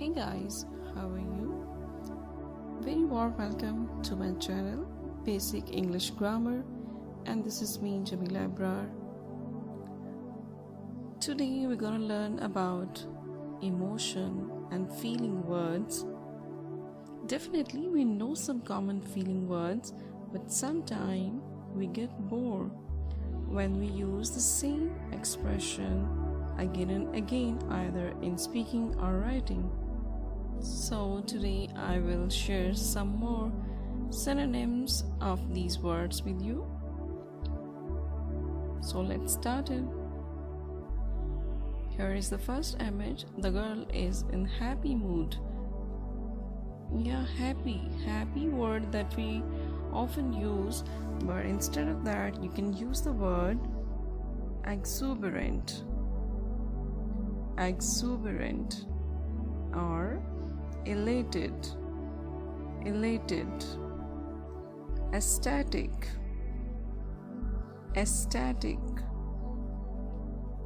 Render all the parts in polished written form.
Hey guys, how are you? Very warm welcome to my channel Basic English Grammar, and this is me Jamila Abrar. Today we're gonna learn about emotion and feeling words. Definitely we know some common feeling words, but sometimes we get bored when we use the same expression again and again, either in speaking or writing. So today I will share some more synonyms of these words with you. So let's start it. Here is the first image. The girl is in happy mood. Yeah, happy word that we often use, but instead of that you can use the word exuberant or elated, ecstatic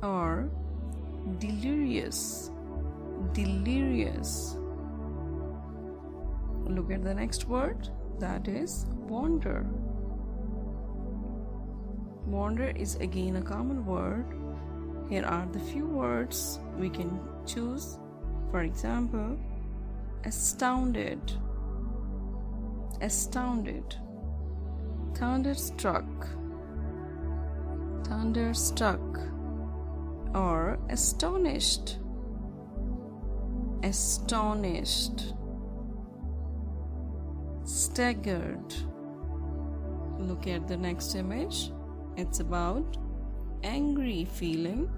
or delirious. Look at the next word, that is wander. Wander is again a common word. Here are the few words we can choose. For example, astounded, thunderstruck or astonished, staggered. Look at the next image. It's about angry feeling.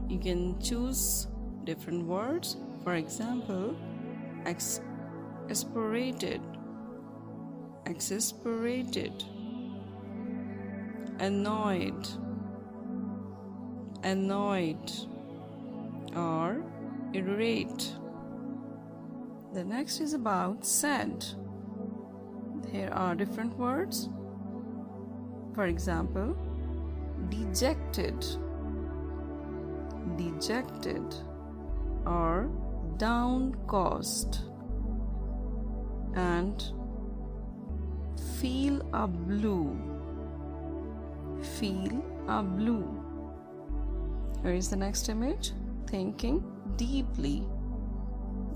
You can choose different words. For example, exasperated, annoyed or irate. The next is about sad. Here are different words. For example, dejected or downcast, and feel a blue. Here is the next image, thinking deeply.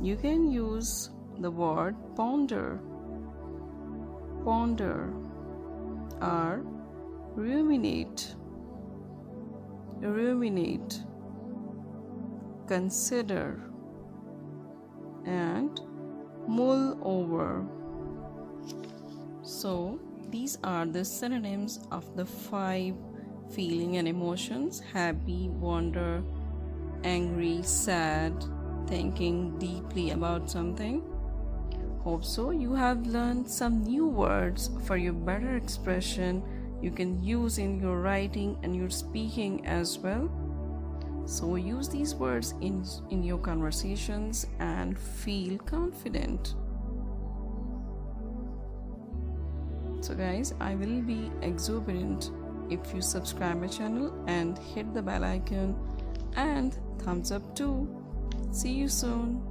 You can use the word ponder or ruminate, consider, and mull over. So these are the synonyms of the 5 feeling and emotions: happy, wonder, angry, sad, thinking deeply about something. Hope so you have learned some new words for your better expression you can use in your writing and your speaking as well. So use these words in your conversations and feel confident. So guys, I will be exuberant if you subscribe my channel and hit the bell icon and thumbs up too. See you soon.